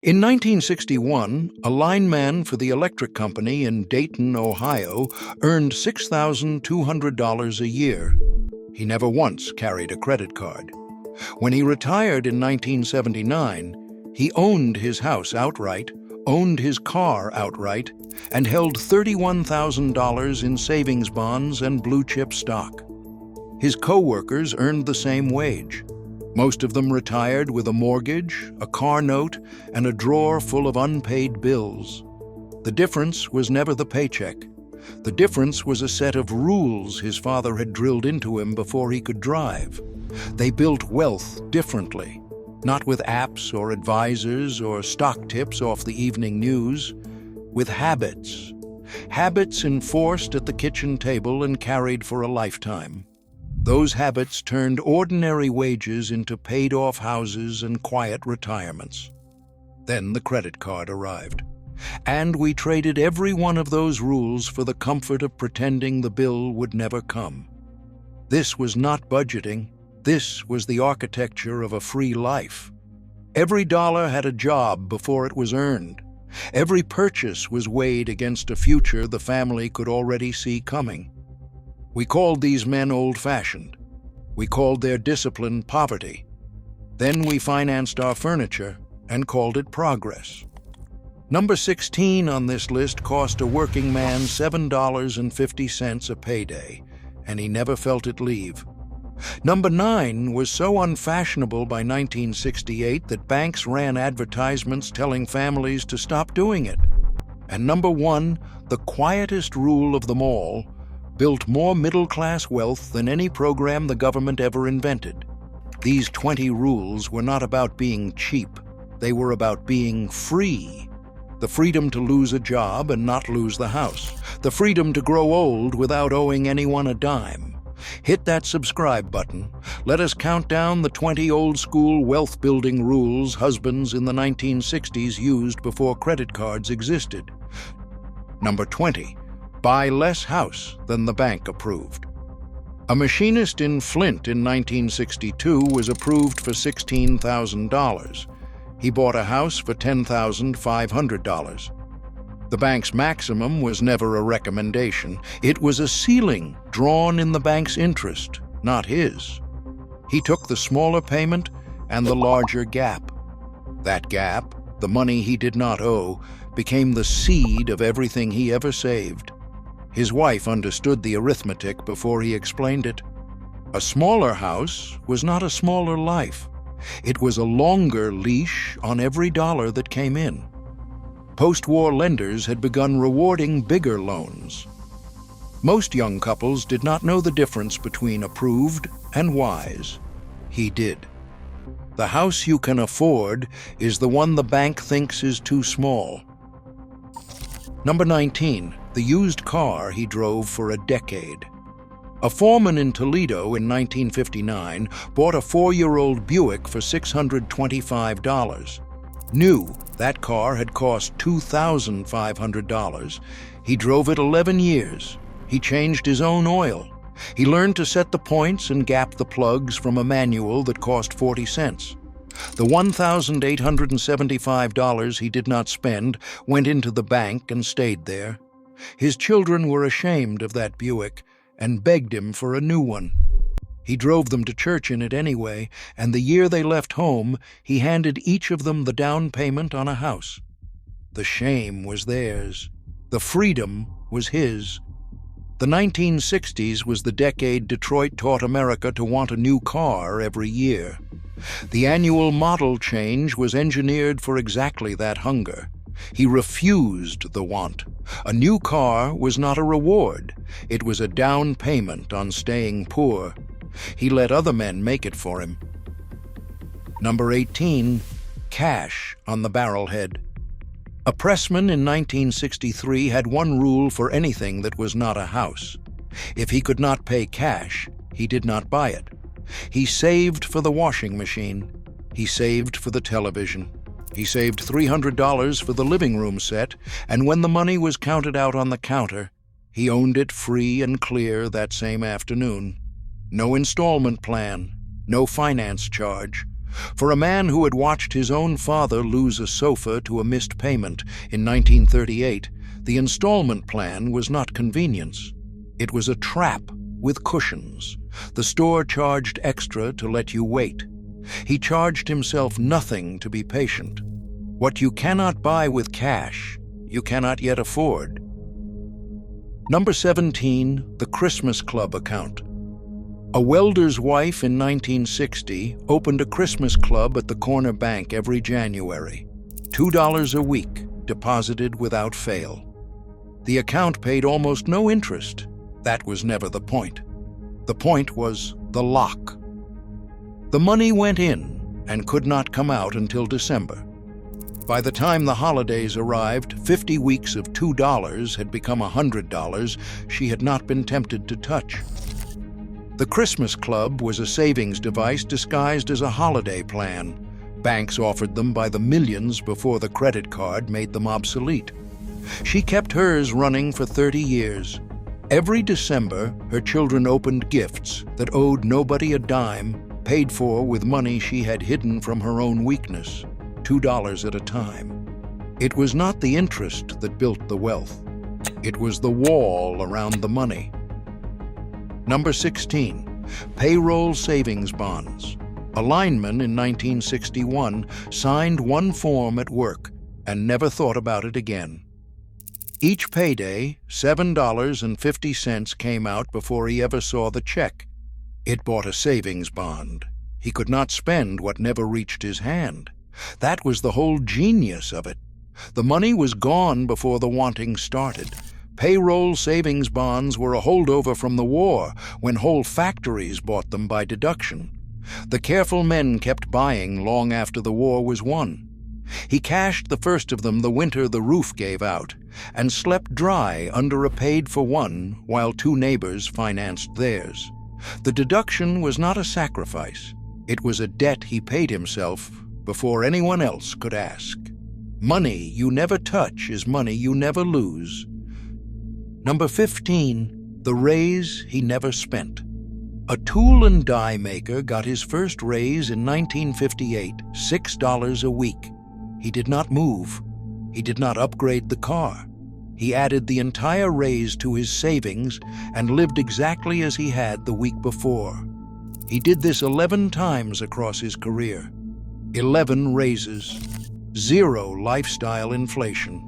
In 1961, a lineman for the electric company in Dayton, Ohio, earned $6,200 a year. He never once carried a credit card. When he retired in 1979, he owned his house outright, owned his car outright, and held $31,000 in savings bonds and blue-chip stock. His co-workers earned the same wage. Most of them retired with a mortgage, a car note, and a drawer full of unpaid bills. The difference was never the paycheck. The difference was a set of rules his father had drilled into him before he could drive. They built wealth differently, not with apps or advisors or stock tips off the evening news, with habits. Habits enforced at the kitchen table and carried for a lifetime. Those habits turned ordinary wages into paid-off houses and quiet retirements. Then the credit card arrived, and we traded every one of those rules for the comfort of pretending the bill would never come. This was not budgeting. This was the architecture of a free life. Every dollar had a job before it was earned. Every purchase was weighed against a future the family could already see coming. We called these men old-fashioned. We called their discipline poverty. Then we financed our furniture and called it progress. Number 16 on this list cost a working man $7.50 a payday, and he never felt it leave. Number 9 was so unfashionable by 1968 that banks ran advertisements telling families to stop doing it. And number 1, the quietest rule of them all, built more middle-class wealth than any program the government ever invented. These 20 rules were not about being cheap. They were about being free. The freedom to lose a job and not lose the house. The freedom to grow old without owing anyone a dime. Hit that subscribe button. Let us count down the 20 old-school wealth-building rules husbands in the 1960s used before credit cards existed. Number 20. Buy less house than the bank approved. A machinist in Flint in 1962 was approved for $16,000. He bought a house for $10,500. The bank's maximum was never a recommendation. It was a ceiling drawn in the bank's interest, not his. He took the smaller payment and the larger gap. That gap, the money he did not owe, became the seed of everything he ever saved. His wife understood the arithmetic before he explained it. A smaller house was not a smaller life. It was a longer leash on every dollar that came in. Post-war lenders had begun rewarding bigger loans. Most young couples did not know the difference between approved and wise. He did. The house you can afford is the one the bank thinks is too small. Number 19, the used car he drove for a decade. A foreman in Toledo in 1959 bought a 4-year-old Buick for $625. New, that car had cost $2,500. He drove it 11 years. He changed his own oil. He learned to set the points and gap the plugs from a manual that cost 40 cents. The $1,875 he did not spend went into the bank and stayed there. His children were ashamed of that Buick and begged him for a new one. He drove them to church in it anyway, and the year they left home, he handed each of them the down payment on a house. The shame was theirs. The freedom was his. The 1960s was the decade Detroit taught America to want a new car every year. The annual model change was engineered for exactly that hunger. He refused the want. A new car was not a reward. It was a down payment on staying poor. He let other men make it for him. Number 18, cash on the barrelhead. A pressman in 1963 had one rule for anything that was not a house. If he could not pay cash, he did not buy it. He saved for the washing machine. He saved for the television. He saved $300 for the living room set, and when the money was counted out on the counter, he owned it free and clear that same afternoon. No installment plan, no finance charge, For a man who had watched his own father lose a sofa to a missed payment in 1938, the installment plan was not convenience. It was a trap with cushions. The store charged extra to let you wait. He charged himself nothing to be patient. What you cannot buy with cash, you cannot yet afford. Number 17, the Christmas Club account. A welder's wife in 1960 opened a Christmas club at the corner bank every January. $2 a week, deposited without fail. The account paid almost no interest. That was never the point. The point was the lock. The money went in and could not come out until December. By the time the holidays arrived, 50 weeks of $2 had become $100 she had not been tempted to touch. The Christmas Club was a savings device disguised as a holiday plan. Banks offered them by the millions before the credit card made them obsolete. She kept hers running for 30 years. Every December, her children opened gifts that owed nobody a dime, paid for with money she had hidden from her own weakness, $2 at a time. It was not the interest that built the wealth. It was the wall around the money. Number 16, payroll savings bonds. A lineman in 1961 signed one form at work and never thought about it again. Each payday, $7.50 came out before he ever saw the check. It bought a savings bond. He could not spend what never reached his hand. That was the whole genius of it. The money was gone before the wanting started. Payroll savings bonds were a holdover from the war, when whole factories bought them by deduction. The careful men kept buying long after the war was won. He cashed the first of them the winter the roof gave out, and slept dry under a paid-for-one while two neighbors financed theirs. The deduction was not a sacrifice. It was a debt he paid himself before anyone else could ask. Money you never touch is money you never lose. Number 15, the raise he never spent. A tool and die maker got his first raise in 1958, $6 a week. He did not move. He did not upgrade the car. He added the entire raise to his savings and lived exactly as he had the week before. He did this 11 times across his career. 11 raises. 0 lifestyle inflation.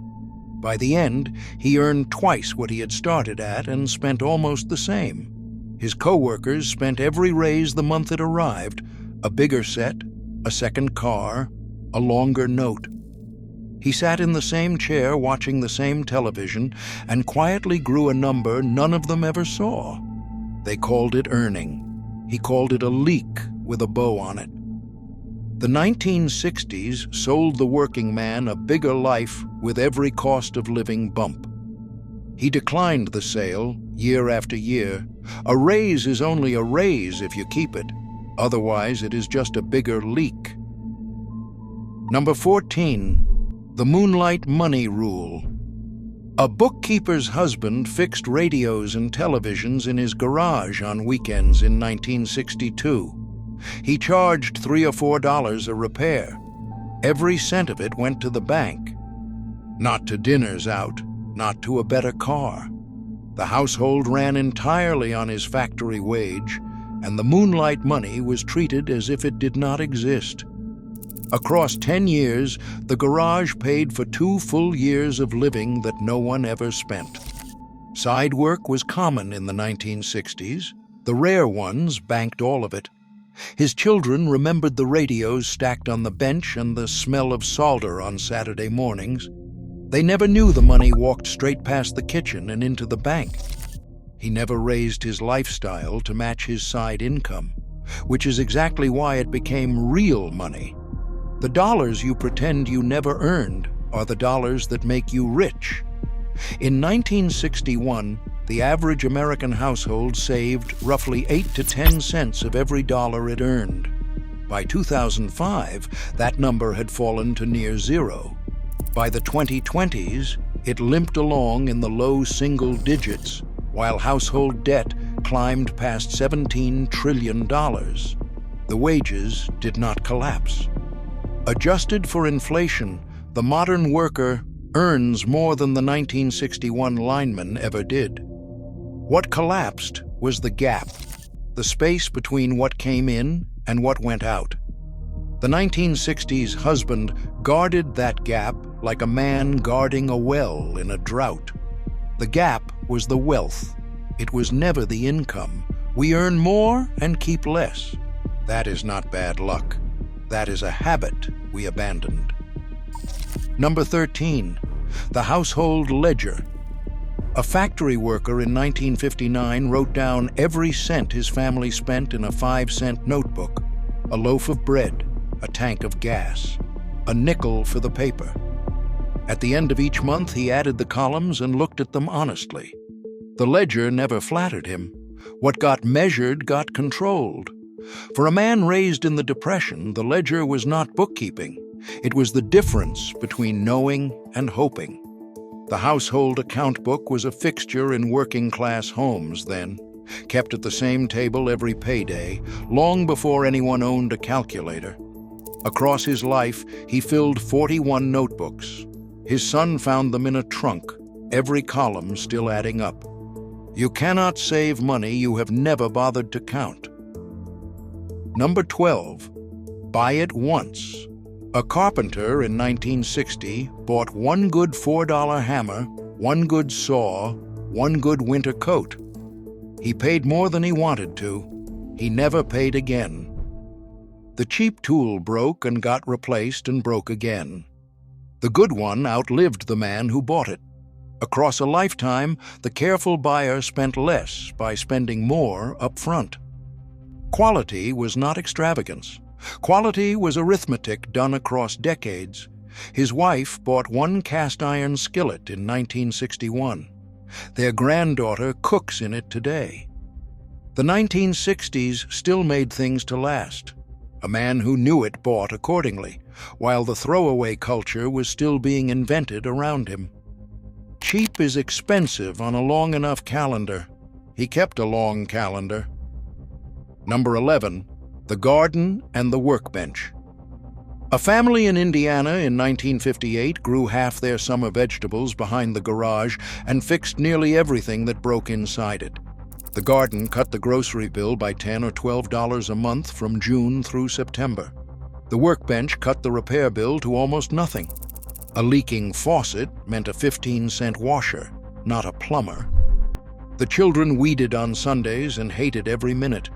By the end, he earned twice what he had started at and spent almost the same. His co-workers spent every raise the month it arrived, a bigger set, a second car, a longer note. He sat in the same chair watching the same television and quietly grew a number none of them ever saw. They called it earning. He called it a leak with a bow on it. The 1960s sold the working man a bigger life with every cost of living bump. He declined the sale year after year. A raise is only a raise if you keep it. Otherwise, it is just a bigger leak. Number 14, the moonlight money rule. A bookkeeper's husband fixed radios and televisions in his garage on weekends in 1962. He charged $3 or $4 a repair. Every cent of it went to the bank. Not to dinners out, not to a better car. The household ran entirely on his factory wage, and the moonlight money was treated as if it did not exist. Across 10 years, the garage paid for 2 full years of living that no one ever spent. Side work was common in the 1960s. The rare ones banked all of it. His children remembered the radios stacked on the bench and the smell of solder on Saturday mornings. They never knew the money walked straight past the kitchen and into the bank. He never raised his lifestyle to match his side income, which is exactly why it became real money. The dollars you pretend you never earned are the dollars that make you rich. In 1961, the average American household saved roughly 8 to 10 cents of every dollar it earned. By 2005, that number had fallen to near zero. By the 2020s, it limped along in the low single digits, while household debt climbed past $17 trillion. The wages did not collapse. Adjusted for inflation, the modern worker earns more than the 1961 lineman ever did. What collapsed was the gap, the space between what came in and what went out. The 1960s husband guarded that gap like a man guarding a well in a drought. The gap was the wealth. It was never the income. We earn more and keep less. That is not bad luck. That is a habit we abandoned. Number 13, the household ledger. A factory worker in 1959 wrote down every cent his family spent in a 5-cent notebook: a loaf of bread, a tank of gas, a nickel for the paper. At the end of each month, he added the columns and looked at them honestly. The ledger never flattered him. What got measured got controlled. For a man raised in the Depression, the ledger was not bookkeeping. It was the difference between knowing and hoping. The household account book was a fixture in working-class homes then, kept at the same table every payday, long before anyone owned a calculator. Across his life, he filled 41 notebooks. His son found them in a trunk, every column still adding up. You cannot save money you have never bothered to count. Number 12, buy it once. A carpenter in 1960 bought one good $4 hammer, one good saw, one good winter coat. He paid more than he wanted to. He never paid again. The cheap tool broke and got replaced and broke again. The good one outlived the man who bought it. Across a lifetime, the careful buyer spent less by spending more up front. Quality was not extravagance. Quality was arithmetic done across decades. His wife bought one cast-iron skillet in 1961. Their granddaughter cooks in it today. The 1960s still made things to last. A man who knew it bought accordingly, while the throwaway culture was still being invented around him. Cheap is expensive on a long enough calendar. He kept a long calendar. Number 11, the garden and the workbench. A family in Indiana in 1958 grew half their summer vegetables behind the garage and fixed nearly everything that broke inside it. The garden cut the grocery bill by $10 or $12 a month from June through September. The workbench cut the repair bill to almost nothing. A leaking faucet meant a 15-cent washer, not a plumber. The children weeded on Sundays and hated every minute.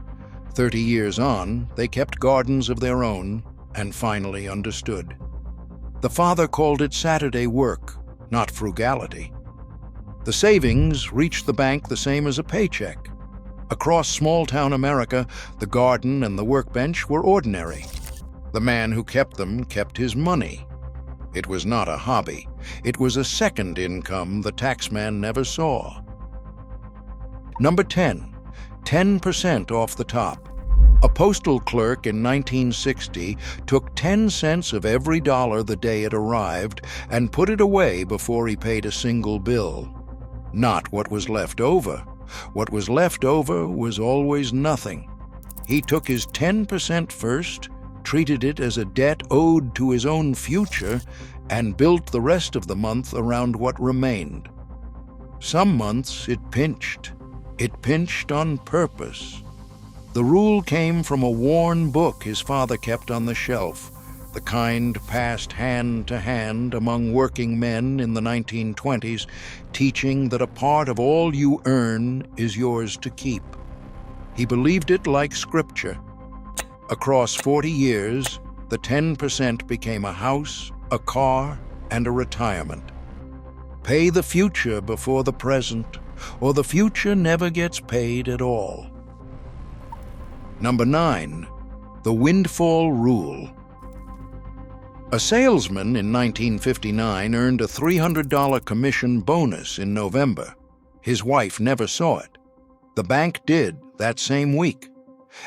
30 years on, they kept gardens of their own and finally understood. The father called it Saturday work, not frugality. The savings reached the bank the same as a paycheck. Across small-town America, the garden and the workbench were ordinary. The man who kept them kept his money. It was not a hobby. It was a second income the taxman never saw. Number 10, 10% off the top. A postal clerk in 1960 took 10 cents of every dollar the day it arrived and put it away before he paid a single bill. Not what was left over. What was left over was always nothing. He took his 10% first, treated it as a debt owed to his own future, and built the rest of the month around what remained. Some months it pinched. It pinched on purpose. The rule came from a worn book his father kept on the shelf, the kind passed hand to hand among working men in the 1920s, teaching that a part of all you earn is yours to keep. He believed it like scripture. Across 40 years, the 10% became a house, a car, and a retirement. Pay the future before the present, or the future never gets paid at all. Number 9, the windfall rule. A salesman in 1959 earned a $300 commission bonus in November. His wife never saw it. The bank did that same week.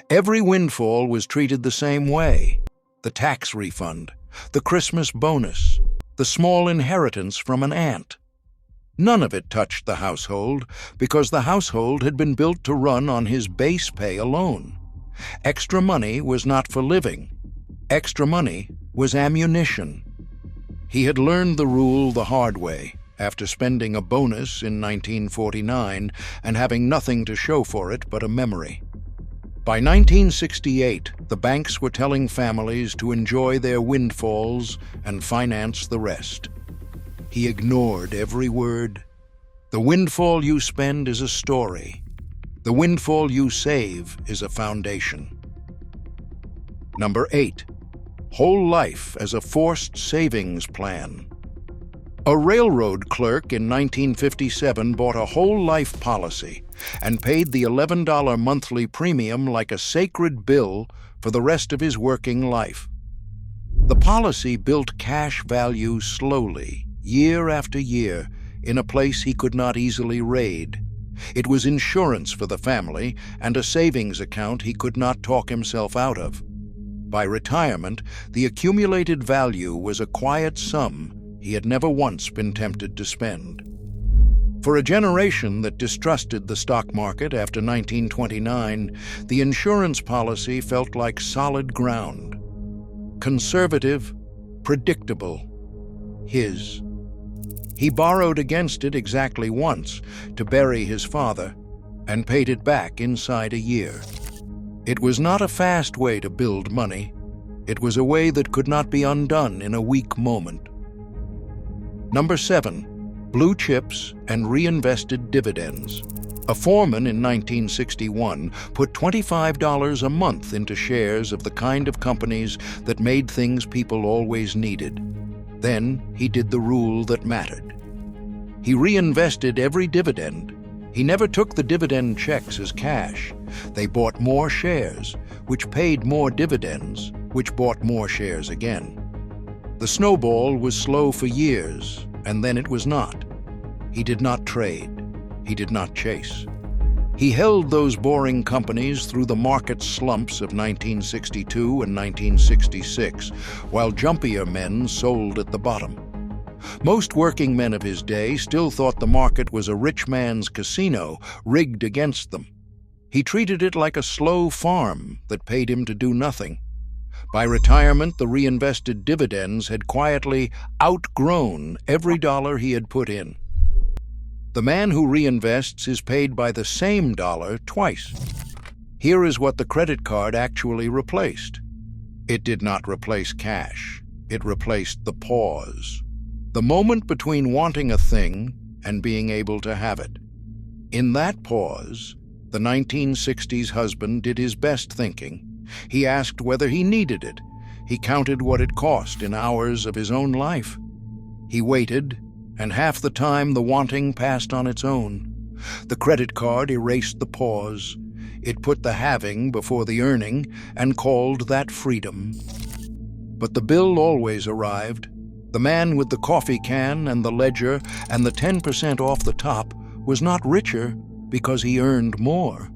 Every windfall was treated the same way: the tax refund, the Christmas bonus, the small inheritance from an aunt. None of it touched the household because the household had been built to run on his base pay alone. Extra money was not for living. Extra money was ammunition. He had learned the rule the hard way after spending a bonus in 1949 and having nothing to show for it but a memory. By 1968, the banks were telling families to enjoy their windfalls and finance the rest. He ignored every word. The windfall you spend is a story. The windfall you save is a foundation. Number 8. Whole life as a forced savings plan. A railroad clerk in 1957 bought a whole life policy and paid the $11 monthly premium like a sacred bill for the rest of his working life. The policy built cash value slowly, year after year, in a place he could not easily raid. It was insurance for the family and a savings account he could not talk himself out of. By retirement, the accumulated value was a quiet sum he had never once been tempted to spend. For a generation that distrusted the stock market after 1929, the insurance policy felt like solid ground. Conservative, predictable, his. He borrowed against it exactly once to bury his father and paid it back inside a year. It was not a fast way to build money. It was a way that could not be undone in a weak moment. Number 7. Blue chips and reinvested dividends. A foreman in 1961 put $25 a month into shares of the kind of companies that made things people always needed. Then he did the rule that mattered. He reinvested every dividend. He never took the dividend checks as cash. They bought more shares, which paid more dividends, which bought more shares again. The snowball was slow for years, and then it was not. He did not trade. He did not chase. He held those boring companies through the market slumps of 1962 and 1966, while jumpier men sold at the bottom. Most working men of his day still thought the market was a rich man's casino rigged against them. He treated it like a slow farm that paid him to do nothing. By retirement, the reinvested dividends had quietly outgrown every dollar he had put in. The man who reinvests is paid by the same dollar twice. Here is what the credit card actually replaced. It did not replace cash. It replaced the pause. The moment between wanting a thing and being able to have it. In that pause, the 1960s husband did his best thinking. He asked whether he needed it. He counted what it cost in hours of his own life. He waited, and half the time the wanting passed on its own. The credit card erased the pause. It put the having before the earning and called that freedom. But the bill always arrived. The man with the coffee can and the ledger and the 10% off the top was not richer because he earned more.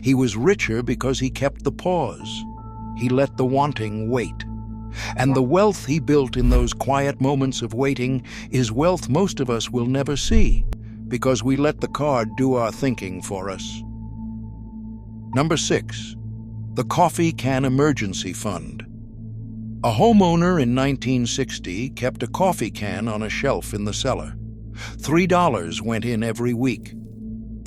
He was richer because he kept the pause. He let the wanting wait. And the wealth he built in those quiet moments of waiting is wealth most of us will never see because we let the card do our thinking for us. Number 6. The Coffee Can Emergency Fund. A homeowner in 1960 kept a coffee can on a shelf in the cellar. $3 went in every week.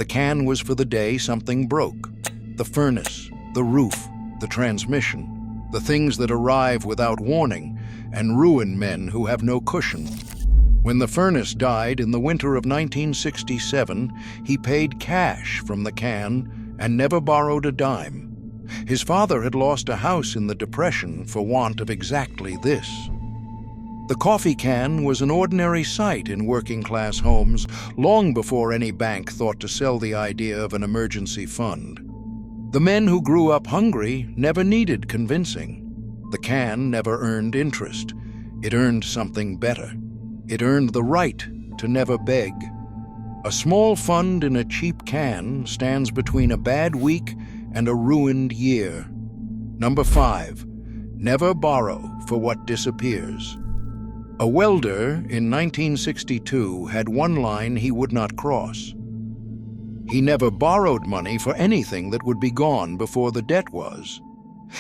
The can was for the day something broke. The furnace, the roof, the transmission, the things that arrive without warning and ruin men who have no cushion. When the furnace died in the winter of 1967, he paid cash from the can and never borrowed a dime. His father had lost a house in the Depression for want of exactly this. The coffee can was an ordinary sight in working-class homes long before any bank thought to sell the idea of an emergency fund. The men who grew up hungry never needed convincing. The can never earned interest. It earned something better. It earned the right to never beg. A small fund in a cheap can stands between a bad week and a ruined year. Number 5. Never borrow for what disappears. A welder in 1962 had one line he would not cross. He never borrowed money for anything that would be gone before the debt was.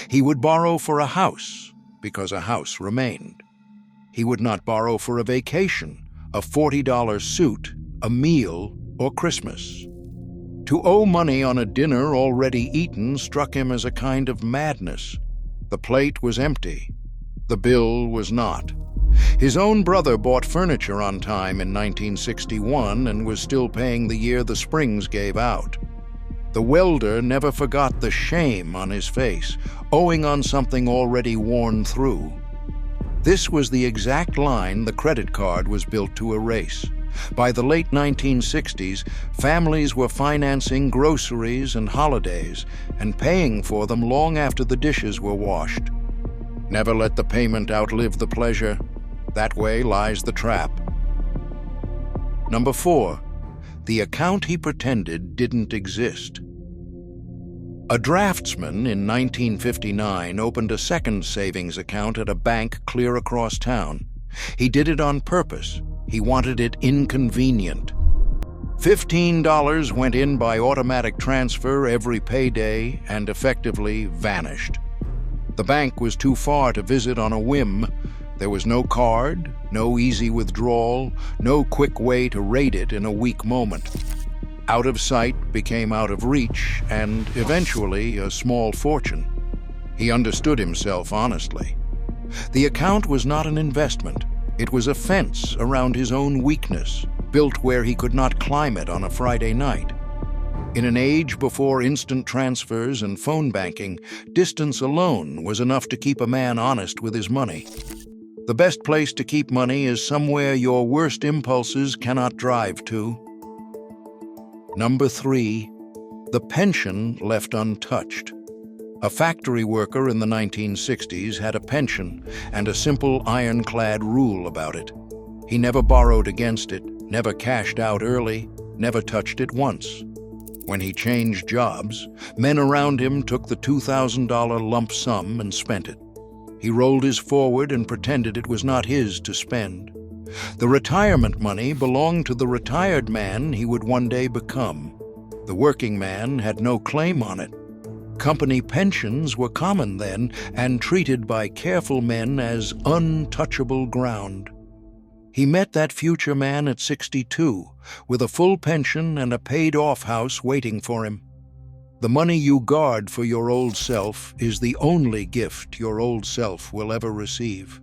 He would borrow for a house, because a house remained. He would not borrow for a vacation, a $40 suit, a meal, or Christmas. To owe money on a dinner already eaten struck him as a kind of madness. The plate was empty. The bill was not. His own brother bought furniture on time in 1961 and was still paying the year the springs gave out. The welder never forgot the shame on his face, owing on something already worn through. This was the exact line the credit card was built to erase. By the late 1960s, families were financing groceries and holidays and paying for them long after the dishes were washed. Never let the payment outlive the pleasure. That way lies the trap. Number 4, the account he pretended didn't exist. A draftsman in 1959 opened a second savings account at a bank clear across town. He did it on purpose. He wanted it inconvenient. $15 went in by automatic transfer every payday and effectively vanished. The bank was too far to visit on a whim. There was no card, no easy withdrawal, no quick way to raid it in a weak moment. Out of sight became out of reach, and eventually a small fortune. He understood himself honestly. The account was not an investment. It was a fence around his own weakness, built where he could not climb it on a Friday night. In an age before instant transfers and phone banking, distance alone was enough to keep a man honest with his money. The best place to keep money is somewhere your worst impulses cannot drive to. Number 3, the pension left untouched. A factory worker in the 1960s had a pension and a simple ironclad rule about it. He never borrowed against it, never cashed out early, never touched it once. When he changed jobs, men around him took the $2,000 lump sum and spent it. He rolled his forward and pretended it was not his to spend. The retirement money belonged to the retired man he would one day become. The working man had no claim on it. Company pensions were common then and treated by careful men as untouchable ground. He met that future man at 62, with a full pension and a paid-off house waiting for him. The money you guard for your old self is the only gift your old self will ever receive.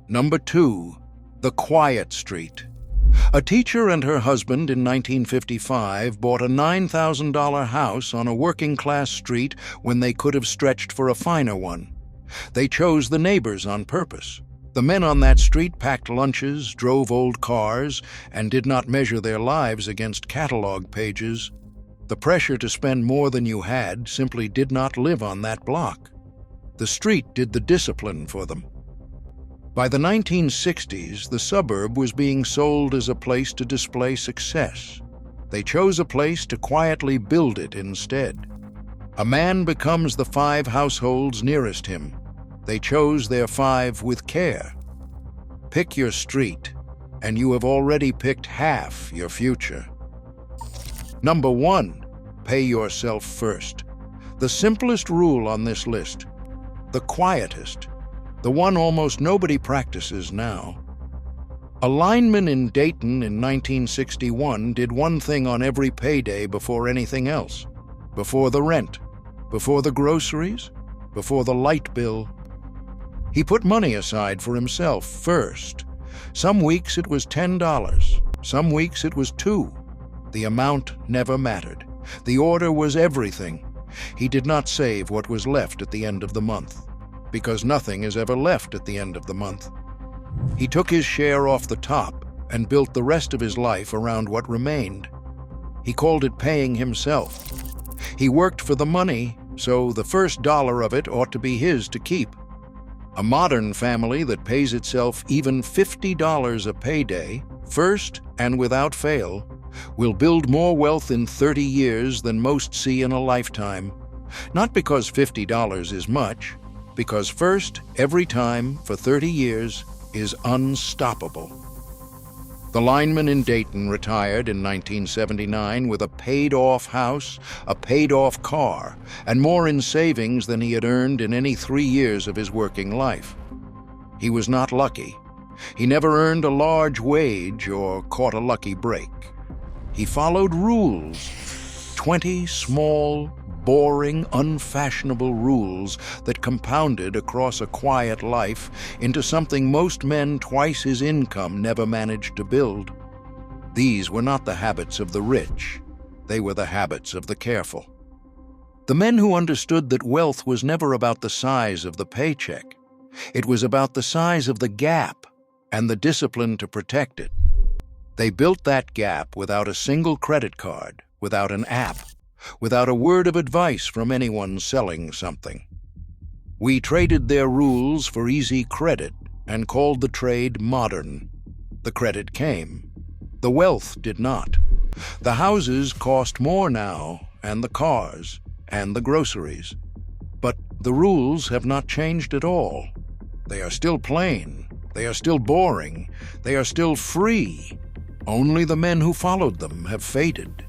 Number 2, the quiet street. A teacher and her husband in 1955 bought a $9,000 house on a working-class street when they could have stretched for a finer one. They chose the neighbors on purpose. The men on that street packed lunches, drove old cars, and did not measure their lives against catalog pages. The pressure to spend more than you had simply did not live on that block. The street did the discipline for them. By the 1960s, the suburb was being sold as a place to display success. They chose a place to quietly build it instead. A man becomes the 5 households nearest him. They chose their 5 with care. Pick your street, and you have already picked half your future. Number 1, pay yourself first. The simplest rule on this list, the quietest, the one almost nobody practices now. A lineman in Dayton in 1961 did one thing on every payday before anything else. Before the rent, before the groceries, before the light bill. He put money aside for himself first. Some weeks it was $10, some weeks it was $2. The amount never mattered. The order was everything. He did not save what was left at the end of the month, because nothing is ever left at the end of the month. He took his share off the top and built the rest of his life around what remained. He called it paying himself. He worked for the money, so the first dollar of it ought to be his to keep. A modern family that pays itself even $50 a payday, first and without fail, will build more wealth in 30 years than most see in a lifetime. Not because $50 is much, because first, every time, for 30 years, is unstoppable. The lineman in Dayton retired in 1979 with a paid-off house, a paid-off car, and more in savings than he had earned in any 3 years of his working life. He was not lucky. He never earned a large wage or caught a lucky break. He followed rules, 20 small, boring, unfashionable rules that compounded across a quiet life into something most men twice his income never managed to build. These were not the habits of the rich. They were the habits of the careful. The men who understood that wealth was never about the size of the paycheck. It was about the size of the gap and the discipline to protect it. They built that gap without a single credit card, without an app, without a word of advice from anyone selling something. We traded their rules for easy credit and called the trade modern. The credit came. The wealth did not. The houses cost more now, and the cars, and the groceries. But the rules have not changed at all. They are still plain. They are still boring. They are still free. Only the men who followed them have faded.